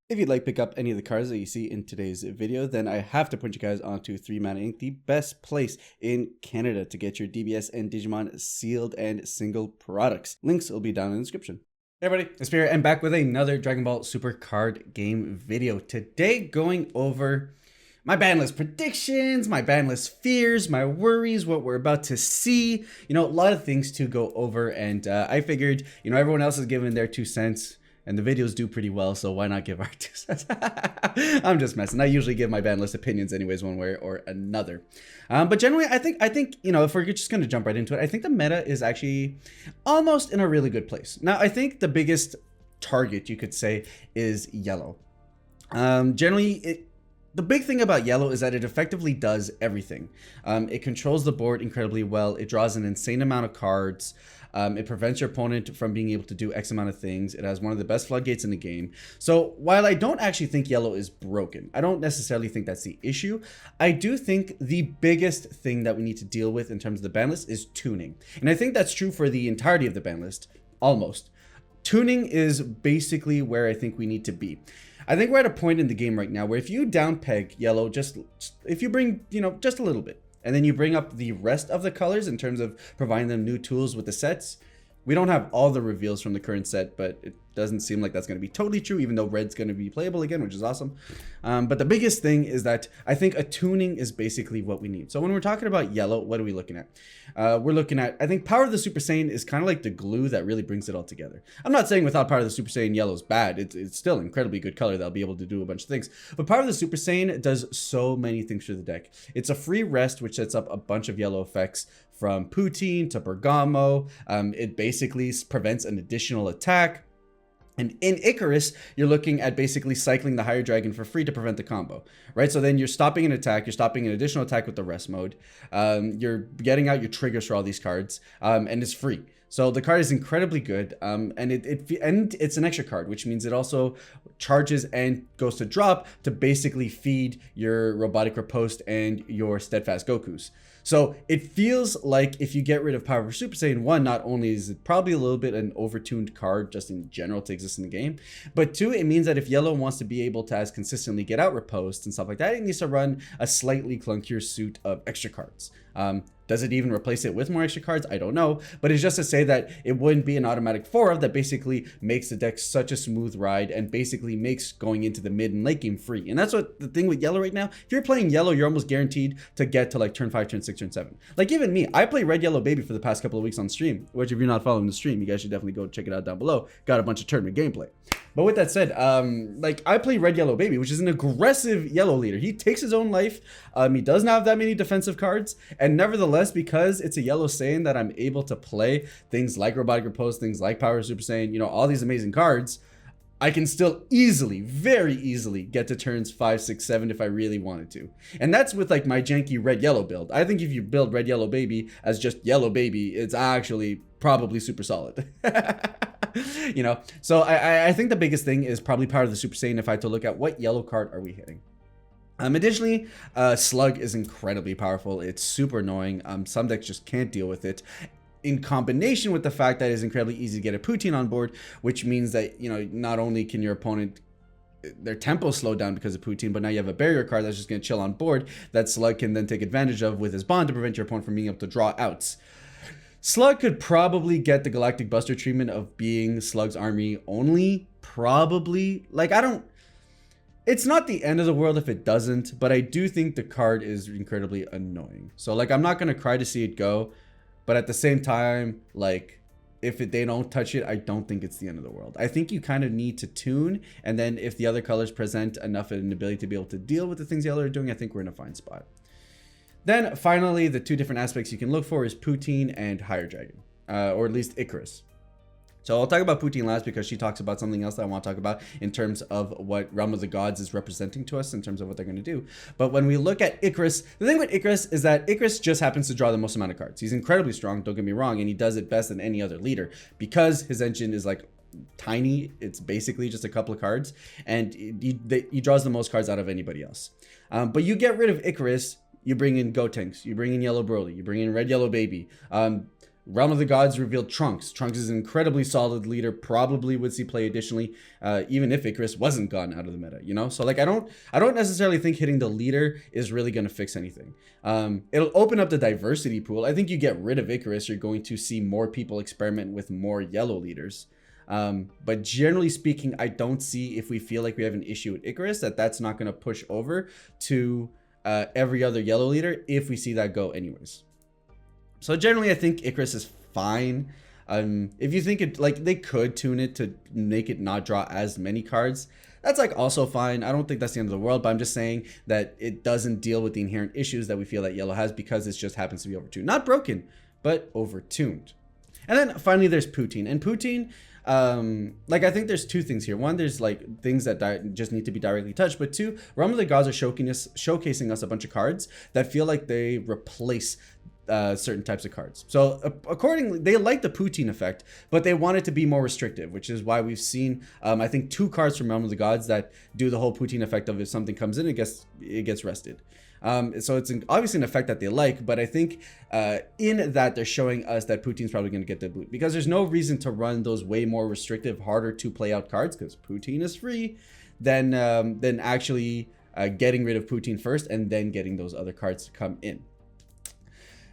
If you'd like to pick up any of the cards that you see in today's video, then I have to point you guys onto 3 Mana Inc., the best place in Canada to get your DBS and Digimon sealed and single products. Links will be down in the description. Hey everybody, Espira, and back with another Dragon Ball Super card game video. Today going over my ban list predictions, my ban list fears, my worries, what we're about to see. You know, a lot of things to go over, and I figured, you know, everyone else is giving their 2 cents. And the videos do pretty well, so why not give our 2 cents? I'm just messing. I usually give my ban list opinions anyways, one way or another. But generally, I think, you know, if we're just going to jump right into it, I think the meta is actually almost in a really good place. Now, I think the biggest target, you could say, is yellow. Generally, the big thing about yellow is that it effectively does everything. It controls the board incredibly well. It draws an insane amount of cards. It prevents your opponent from being able to do X amount of things. It has one of the best floodgates in the game. So while I don't actually think yellow is broken, I don't necessarily think that's the issue. I do think the biggest thing that we need to deal with in terms of the ban list is tuning. And I think that's true for the entirety of the ban list, almost. Tuning is basically where I think we need to be. I think we're at a point in the game right now where if you down peg yellow, if you bring, you know, just a little bit, and then you bring up the rest of the colors in terms of providing them new tools with the sets. We don't have all the reveals from the current set, but it doesn't seem like that's going to be totally true, even though red's going to be playable again, which is awesome. But the biggest thing is that I think a tuning is basically what we need. So when we're talking about yellow, what are we looking at? We're looking at, I think Power of the Super Saiyan is kind of like the glue that really brings it all together. I'm not saying without Power of the Super Saiyan, yellow is bad. It's still an incredibly good color that'll be able to do a bunch of things. But Power of the Super Saiyan does so many things for the deck. It's a free rest, which sets up a bunch of yellow effects from Poutine to Bergamo. It basically prevents an additional attack. And in Icarus, you're looking at basically cycling the higher dragon for free to prevent the combo, right? So then you're stopping an attack, you're stopping an additional attack with the rest mode. You're getting out your triggers for all these cards, and it's free. So the card is incredibly good, and it's an extra card, which means it also charges and goes to drop to basically feed your Robotic Riposte and your Steadfast Gokus. So it feels like if you get rid of Power of Super Saiyan 1, not only is it probably a little bit an overtuned card just in general to exist in the game, but 2, it means that if yellow wants to be able to as consistently get out Riposte and stuff like that, it needs to run a slightly clunkier suit of extra cards. Does it even replace it with more extra cards? I don't know, but it's just to say that it wouldn't be an automatic 4-of that basically makes the deck such a smooth ride and basically makes going into the mid and late game free. And that's what the thing with yellow right now. If you're playing yellow, you're almost guaranteed to get to like turn 5, turn 6, turn 7. Like even me, I play red, yellow, baby for the past couple of weeks on stream, which if you're not following the stream, you guys should definitely go check it out down below. Got a bunch of tournament gameplay. But with that said, like I play red, yellow, baby, which is an aggressive yellow leader. He takes his own life. He doesn't have that many defensive cards, and nevertheless, because it's a yellow Saiyan that I'm able to play things like Robotic Riposte, things like Power Super Saiyan, you know, all these amazing cards, I can still easily, very easily get to turns 5, 6, 7 if I really wanted to. And that's with like my janky red yellow build. I think if you build red yellow baby as just yellow baby, it's actually probably super solid. You know, so I think the biggest thing is probably Power of the Super Saiyan if I had to look at what yellow card are we hitting. Additionally, Slug is incredibly powerful. It's super annoying. Some decks just can't deal with it. In combination with the fact that it's incredibly easy to get a Poutine on board, which means that, you know, not only can your opponent, their tempo slow down because of Poutine, but now you have a barrier card that's just going to chill on board that Slug can then take advantage of with his bond to prevent your opponent from being able to draw outs. Slug could probably get the Galactic Buster treatment of being Slug's army only, probably. Like, it's not the end of the world if it doesn't, but I do think the card is incredibly annoying. So, like, I'm not going to cry to see it go, but at the same time, like, if they don't touch it, I don't think it's the end of the world. I think you kind of need to tune, and then if the other colors present enough of an ability to be able to deal with the things yellow are doing, I think we're in a fine spot. Then finally, the 2 different aspects you can look for is Poutine and Higher Dragon, or at least Icarus. So I'll talk about Poutine last because she talks about something else that I want to talk about in terms of what Realm of the Gods is representing to us in terms of what they're going to do. But when we look at Icarus, the thing with Icarus is that Icarus just happens to draw the most amount of cards. He's incredibly strong, don't get me wrong, and he does it best than any other leader because his engine is like tiny. It's basically just a couple of cards, and he draws the most cards out of anybody else. But you get rid of Icarus, you bring in Gotenks, you bring in Yellow Broly, you bring in Red Yellow Baby. Realm of the Gods revealed Trunks. Trunks is an incredibly solid leader, probably would see play additionally, even if Icarus wasn't gone out of the meta, you know? So like, I don't necessarily think hitting the leader is really going to fix anything. It'll open up the diversity pool. I think you get rid of Icarus, you're going to see more people experiment with more yellow leaders. But generally speaking, I don't see, if we feel like we have an issue with Icarus, that's not going to push over to every other yellow leader if we see that go anyways. So generally, I think Icarus is fine. If you think it, like, they could tune it to make it not draw as many cards, that's like also fine. I don't think that's the end of the world, but I'm just saying that it doesn't deal with the inherent issues that we feel that yellow has, because it just happens to be overtuned. Not broken, but overtuned. And then finally, there's Poutine. And Poutine, like, I think there's two things here. One, there's like things that just need to be directly touched, but two, Realm of the Gods are showcasing us a bunch of cards that feel like they replace certain types of cards. So accordingly, they like the Poutine effect, but they want it to be more restrictive, which is why we've seen, I think, 2 cards from Realm of the Gods that do the whole Poutine effect of if something comes in, it gets rested. So it's obviously an effect that they like, but I think in that they're showing us that Poutine's probably going to get the boot, because there's no reason to run those way more restrictive, harder to play out cards, because Poutine is free, than actually getting rid of Poutine first and then getting those other cards to come in.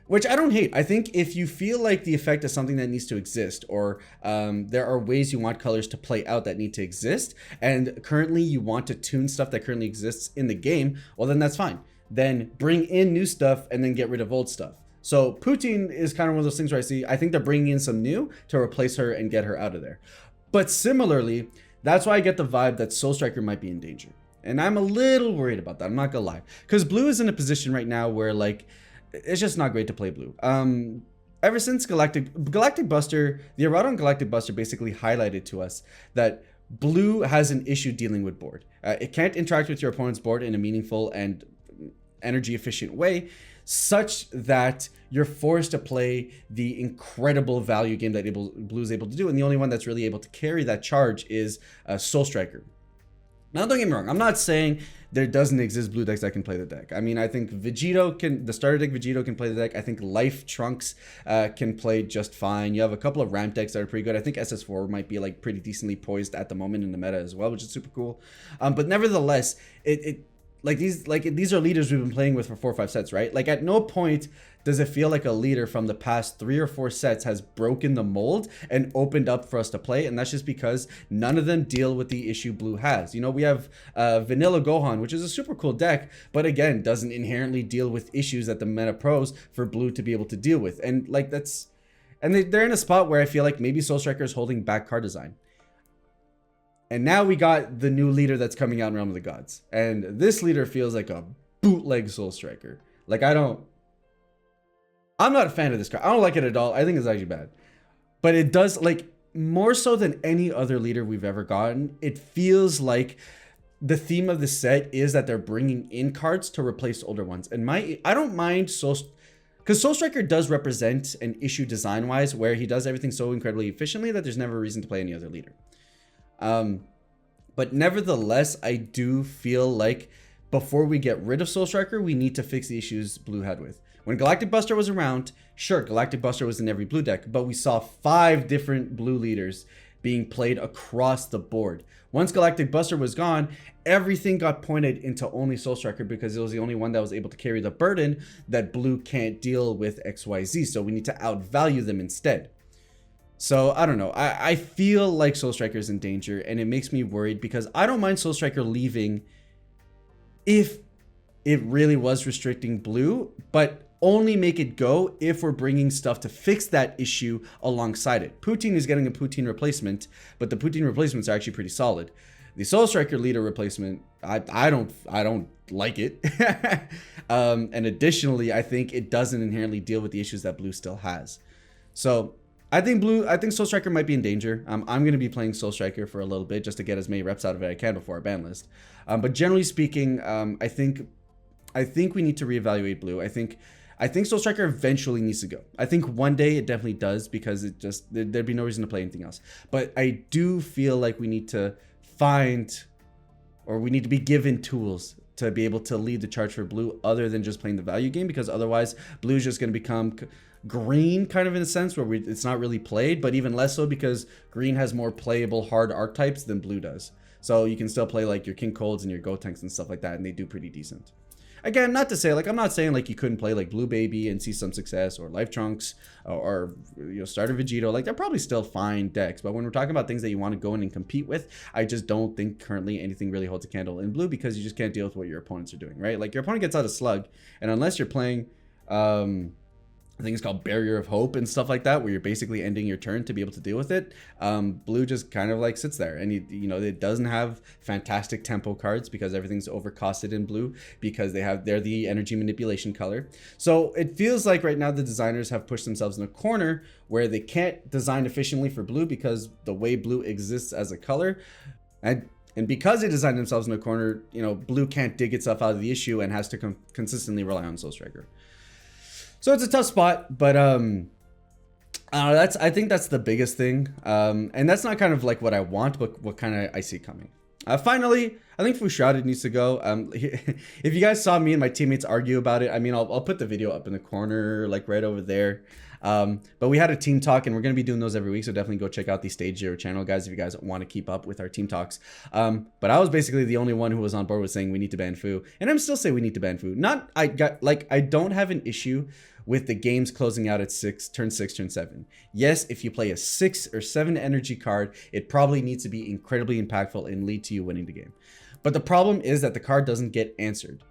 Which I don't hate. I think if you feel like the effect is something that needs to exist, or there are ways you want colors to play out that need to exist, and currently you want to tune stuff that currently exists in the game, well, then that's fine. Then bring in new stuff and then get rid of old stuff. So Poutine is kind of one of those things where I think they're bringing in some new to replace her and get her out of there. But similarly, that's why I get the vibe that Soul Striker might be in danger. And I'm a little worried about that, I'm not gonna lie. Because blue is in a position right now where, like, it's just not great to play blue. Ever since Galactic Buster, the errata on Galactic Buster basically highlighted to us that blue has an issue dealing with board. It can't interact with your opponent's board in a meaningful and energy efficient way, such that you're forced to play the incredible value game that blue is able to do. And the only one that's really able to carry that charge is Soul Striker. Now, don't get me wrong, I'm not saying there doesn't exist blue decks that can play the deck. I mean, I think the starter deck Vegito can play the deck. I think Life Trunks can play just fine. You have a couple of ramp decks that are pretty good. I think SS4 might be like pretty decently poised at the moment in the meta as well, which is super cool. But nevertheless, these are leaders we've been playing with for 4 or 5 sets, right? Like, at no point does it feel like a leader from the past 3 or 4 sets has broken the mold and opened up for us to play. And that's just because none of them deal with the issue blue has. You know, we have Vanilla Gohan, which is a super cool deck, but again, doesn't inherently deal with issues that the meta pros for blue to be able to deal with. And like, they're in a spot where I feel like maybe Soul Striker is holding back card design. And now we got the new leader that's coming out in Realm of the Gods. And this leader feels like a bootleg Soul Striker. Like, I'm not a fan of this card. I don't like it at all. I think it's actually bad. But it does, like, more so than any other leader we've ever gotten, it feels like the theme of the set is that they're bringing in cards to replace older ones. And I don't mind because Soul Striker does represent an issue design-wise where he does everything so incredibly efficiently that there's never a reason to play any other leader. But nevertheless, I do feel like before we get rid of Soul Striker, we need to fix the issues blue had with. When Galactic Buster was around, sure, Galactic Buster was in every blue deck, but we saw 5 different blue leaders being played across the board. Once Galactic Buster was gone, everything got pointed into only Soul Striker because it was the only one that was able to carry the burden that blue can't deal with XYZ, so we need to outvalue them instead. So, I don't know. I feel like Soul Striker is in danger, and it makes me worried because I don't mind Soul Striker leaving if it really was restricting blue, but only make it go if we're bringing stuff to fix that issue alongside it. Poutine is getting a Poutine replacement, but the Poutine replacements are actually pretty solid. The Soul Striker leader replacement, I don't like it. And additionally, I think it doesn't inherently deal with the issues that blue still has. So I think Soul Striker might be in danger. I'm going to be playing Soul Striker for a little bit just to get as many reps out of it as I can before our ban list. But generally speaking, I think we need to reevaluate blue. I think Soul Striker eventually needs to go. I think one day it definitely does because there'd be no reason to play anything else. But I do feel like we need to we need to be given tools to be able to lead the charge for blue other than just playing the value game, because otherwise blue is just going to become green kind of in a sense where it's not really played, but even less so because green has more playable hard archetypes than blue does. So you can still play like your King Colds and your Gotenks and stuff like that, and they do pretty decent. Again, not to say, like, I'm not saying like you couldn't play like Blue Baby and see some success, or Life Trunks, or you know, Starter Vegito. Like, they're probably still fine decks, but when we're talking about things that you want to go in and compete with, I just don't think currently anything really holds a candle in blue, because you just can't deal with what your opponents are doing, right? Like, your opponent gets out a Slug, and unless you're playing I think it's called Barrier of Hope and stuff like that, where you're basically ending your turn to be able to deal with it. Blue just kind of like sits there, and you know, it doesn't have fantastic tempo cards because everything's overcosted in blue, because they're the energy manipulation color. So it feels like right now the designers have pushed themselves in a corner where they can't design efficiently for blue because the way blue exists as a color, and because they designed themselves in a corner, you know, blue can't dig itself out of the issue and has to consistently rely on Soul Striker. So it's a tough spot, but I think that's the biggest thing, and that's not kind of like what I want, but what kind of I see coming. Finally, I think Fushada needs to go. If you guys saw me and my teammates argue about it, I mean, I'll put the video up in the corner, like right over there. But we had a team talk, and we're going to be doing those every week, so definitely go check out the Stage Zero channel, guys, if you guys want to keep up with our team talks. But I was basically the only one who was on board with saying we need to ban Fu, and I'm still saying we need to ban Fu. I don't have an issue with the games closing out at turn 6, turn 7. Yes, if you play a 6 or 7 energy card, it probably needs to be incredibly impactful and lead to you winning the game. But the problem is that the card doesn't get answered.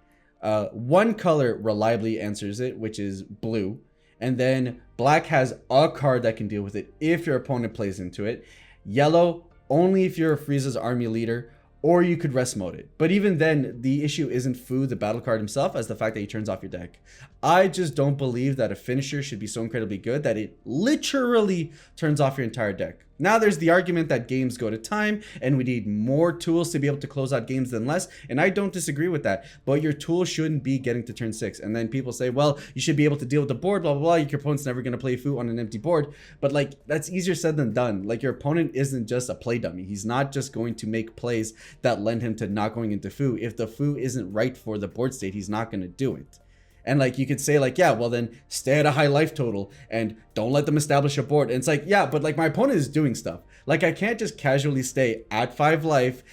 One color reliably answers it, which is blue. And then black has a card that can deal with it if your opponent plays into it. Yellow, only if you're a Frieza's army leader, or you could rest mode it. But even then, the issue isn't Fu, the battle card himself, as the fact that he turns off your deck. I just don't believe that a finisher should be so incredibly good that it literally turns off your entire deck. Now there's the argument that games go to time and we need more tools to be able to close out games than less, and I don't disagree with that, but your tool shouldn't be getting to turn 6. And then people say, well, you should be able to deal with the board, blah blah blah, your opponent's never going to play Fu on an empty board. But like, that's easier said than done. Like, your opponent isn't just a play dummy. He's not just going to make plays that lend him to not going into Fu. If the Fu isn't right for the board state, he's not going to do it. And like, you could say like, yeah, well then stay at a high life total and don't let them establish a board. And it's like, yeah, but like, my opponent is doing stuff. Like, I can't just casually stay at 5 life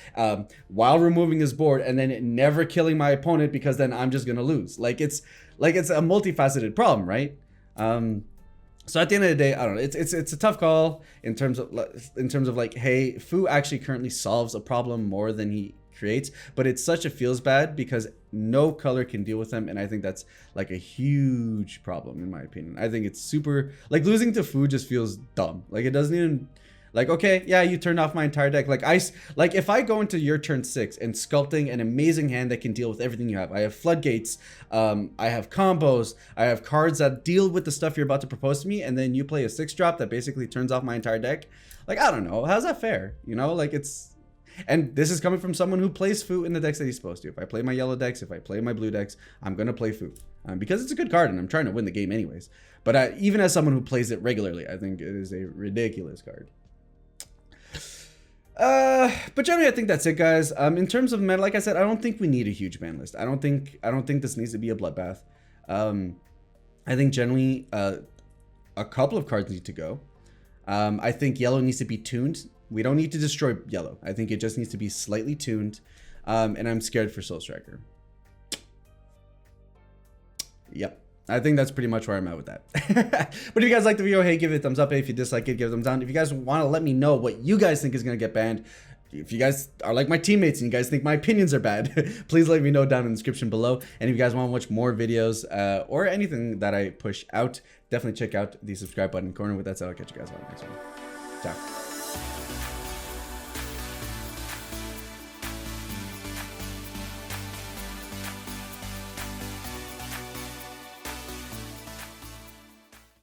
while removing his board and then never killing my opponent, because then I'm just gonna lose. Like, it's a multifaceted problem, right? So at the end of the day, I don't know. It's a tough call in terms of like, hey, Fu actually currently solves a problem more than he creates, but it's such a feels bad because no color can deal with them, and I think that's like a huge problem in my opinion. I think it's super, like, losing to Fu just feels dumb. Like, it doesn't even, like, okay, yeah, you turned off my entire deck. Like if I go into your turn 6 and sculpting an amazing hand that can deal with everything you have, I have floodgates, I have combos, I have cards that deal with the stuff you're about to propose to me, and then you play a 6-drop that basically turns off my entire deck. Like, I don't know, how's that fair? You know, like, it's, and this is coming from someone who plays Fu in the decks that he's supposed to. If I play my yellow decks, if I play my blue decks, I'm going to play Fu because it's a good card and I'm trying to win the game anyways. But even as someone who plays it regularly, I think it is a ridiculous card. But generally, I think that's it, guys. In terms of meta, like I said, I don't think we need a huge ban list. I don't think this needs to be a bloodbath. I think generally a couple of cards need to go. I think yellow needs to be tuned. We don't need to destroy yellow. I think it just needs to be slightly tuned. And I'm scared for Soul Striker. Yep. I think that's pretty much where I'm at with that. But if you guys like the video, hey, give it a thumbs up. Hey, if you dislike it, give it a thumbs down. If you guys want to let me know what you guys think is going to get banned, if you guys are like my teammates and you guys think my opinions are bad, please let me know down in the description below. And if you guys want to watch more videos or anything that I push out, definitely check out the subscribe button in the corner. With that said, I'll catch you guys on the next one. Ciao.